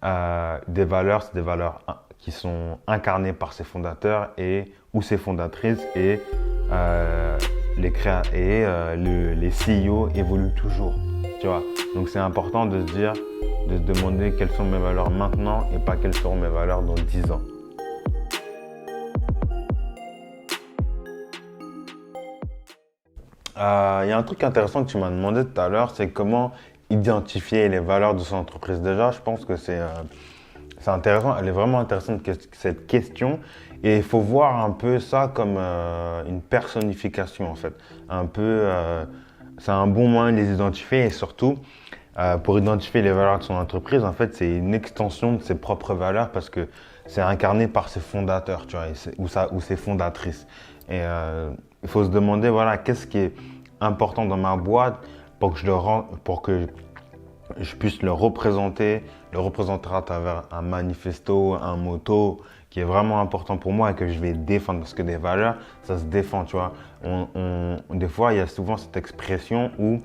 des valeurs, c'est des valeurs qui sont incarnées par ses fondateurs ou ses fondatrices et les CEO évoluent toujours, tu vois. Donc c'est important de se dire, de se demander quelles sont mes valeurs maintenant et pas quelles seront mes valeurs dans 10 ans. Il y a un truc intéressant que tu m'as demandé tout à l'heure, c'est comment identifier les valeurs de son entreprise. Déjà, je pense que c'est intéressant, elle est vraiment intéressante cette question et il faut voir un peu ça comme une personnification en fait. Un peu, c'est un bon moyen de les identifier et surtout pour identifier les valeurs de son entreprise, en fait, c'est une extension de ses propres valeurs parce que c'est incarné par ses fondateurs, tu vois, ou ses fondatrices. Et il faut se demander, voilà, qu'est-ce qui est important dans ma boîte pour que je puisse le représenter à travers un manifesto, un motto qui est vraiment important pour moi et que je vais défendre. Parce que des valeurs, ça se défend, tu vois. Des fois, il y a souvent cette expression où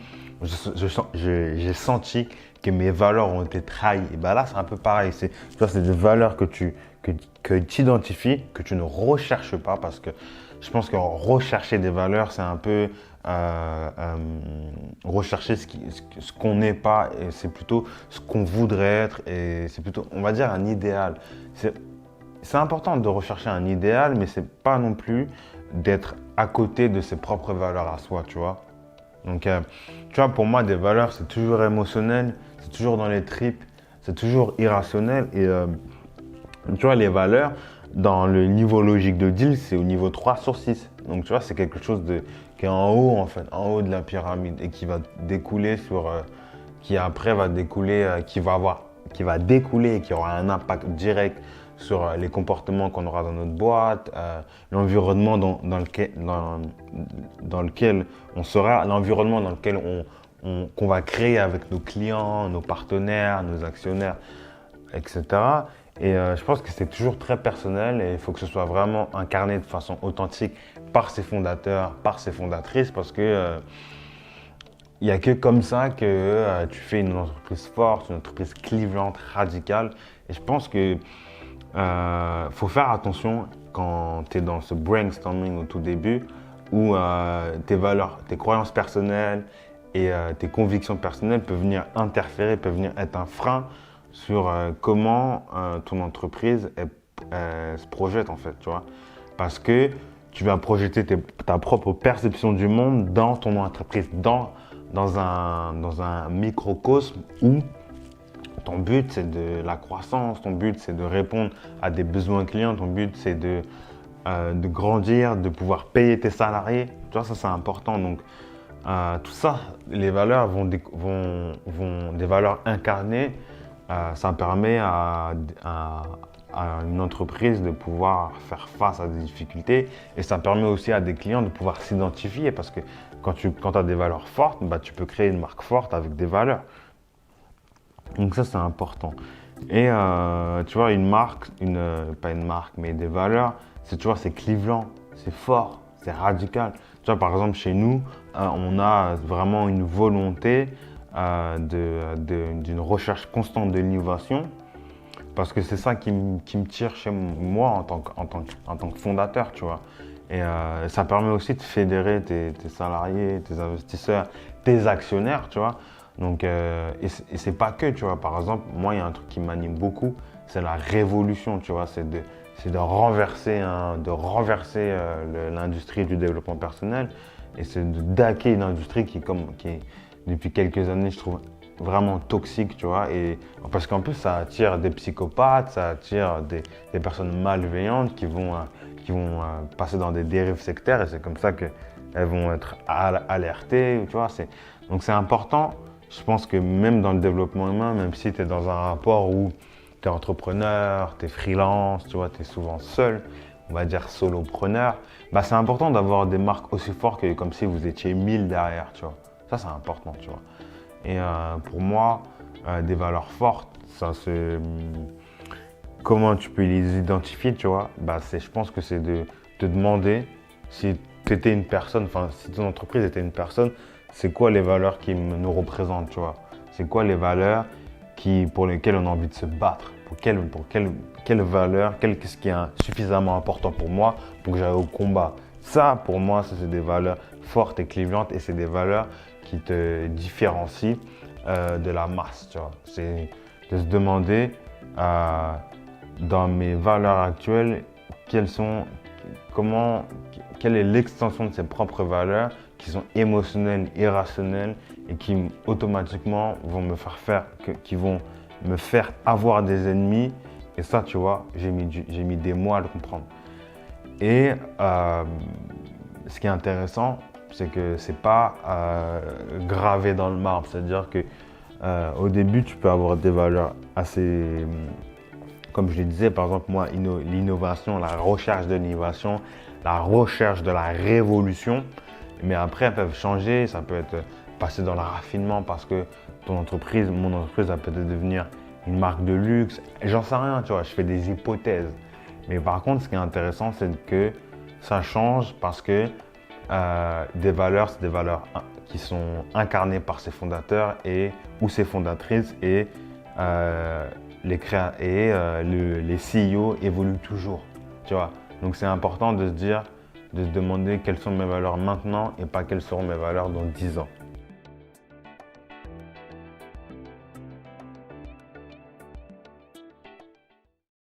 j'ai senti que mes valeurs ont été trahies. Et ben là, c'est un peu pareil. Tu vois, c'est des valeurs que tu identifies, que tu ne recherches pas parce que je pense que rechercher des valeurs, c'est un peu rechercher ce qu'on n'est pas et c'est plutôt ce qu'on voudrait être et c'est plutôt, on va dire, un idéal. C'est important de rechercher un idéal, mais c'est pas non plus d'être à côté de ses propres valeurs à soi, tu vois. Donc, tu vois, pour moi, des valeurs, c'est toujours émotionnel, c'est toujours dans les tripes, c'est toujours irrationnel et tu vois, les valeurs, dans le niveau logique de deal, c'est au niveau 3 sur 6. Donc, tu vois, c'est quelque chose qui est en haut, en fait, en haut de la pyramide et qui va découler qui après va découler, qui va découler et qui aura un impact direct sur les comportements qu'on aura dans notre boîte, l'environnement dans lequel on sera, l'environnement dans lequel qu'on va créer avec nos clients, nos partenaires, nos actionnaires, etc. Et je pense que c'est toujours très personnel et il faut que ce soit vraiment incarné de façon authentique par ses fondateurs, par ses fondatrices, parce que il n'y a que comme ça que tu fais une entreprise forte, une entreprise clivante, radicale. Et je pense que faut faire attention quand tu es dans ce brainstorming au tout début où tes valeurs, tes croyances personnelles et tes convictions personnelles peuvent venir interférer, peuvent venir être un frein sur comment ton entreprise se projette en fait, tu vois. Parce que tu vas projeter ta propre perception du monde dans ton entreprise, dans un microcosme où ton but c'est de la croissance, ton but c'est de répondre à des besoins clients, ton but c'est de grandir, de pouvoir payer tes salariés. Tu vois, ça c'est important. Donc tout ça, les valeurs vont des valeurs incarnées. Ça permet à une entreprise de pouvoir faire face à des difficultés et ça permet aussi à des clients de pouvoir s'identifier parce que quand tu as des valeurs fortes, bah, tu peux créer une marque forte avec des valeurs. Donc ça, c'est important. Et tu vois, pas une marque, mais des valeurs, tu vois, c'est clivant, c'est fort, c'est radical. Tu vois, par exemple, chez nous, on a vraiment une volonté d'une recherche constante de l'innovation parce que c'est ça qui me tire chez moi en tant que fondateur, tu vois. Et ça permet aussi de fédérer tes salariés, tes investisseurs, tes actionnaires, tu vois. Donc, et c'est pas que, tu vois. Par exemple, moi, il y a un truc qui m'anime beaucoup, c'est la révolution, tu vois. C'est de renverser, l'industrie du développement personnel et c'est de daquer une industrie qui est, depuis quelques années, je trouve vraiment toxique, tu vois. Et parce qu'en plus, ça attire des psychopathes, ça attire des personnes malveillantes qui vont passer dans des dérives sectaires et c'est comme ça qu'elles vont être alertées, tu vois. Donc c'est important. Je pense que même dans le développement humain, même si tu es dans un rapport où tu es entrepreneur, tu es freelance, tu vois, tu es souvent seul, on va dire solopreneur, bah c'est important d'avoir des marques aussi fortes que comme si vous étiez 1000 derrière, tu vois. Ça, c'est important, tu vois. Et pour moi, des valeurs fortes, comment tu peux les identifier, tu vois, bah je pense que c'est de te demander si tu étais une personne, enfin si ton entreprise était une personne, c'est quoi les valeurs qui nous représentent, tu vois. C'est quoi les valeurs pour lesquelles on a envie de se battre, quelle valeur, qu'est-ce qui est suffisamment important pour moi pour que j'aille au combat. Ça, pour moi, ça, c'est des valeurs fortes et clivantes et c'est des valeurs qui te différencient de la masse. Tu vois. C'est de se demander dans mes valeurs actuelles, quelle est l'extension de ses propres valeurs qui sont émotionnelles, irrationnelles et qui automatiquement qui vont me faire avoir des ennemis. Et ça, tu vois, j'ai mis des mois à le comprendre. Et ce qui est intéressant, c'est que c'est pas gravé dans le marbre. C'est-à-dire que au début, tu peux avoir des valeurs assez, comme je le disais, par exemple, moi, l'innovation, la recherche de l'innovation, la recherche de la révolution. Mais après, elles peuvent changer. Ça peut être passer dans le raffinement parce que mon entreprise, elle peut devenir une marque de luxe. J'en sais rien, tu vois, je fais des hypothèses. Mais par contre, ce qui est intéressant, c'est que ça change parce que des valeurs, c'est des valeurs qui sont incarnées par ses fondateurs ou ses fondatrices et les CEO évoluent toujours, tu vois. Donc c'est important de se demander quelles sont mes valeurs maintenant et pas quelles seront mes valeurs dans 10 ans.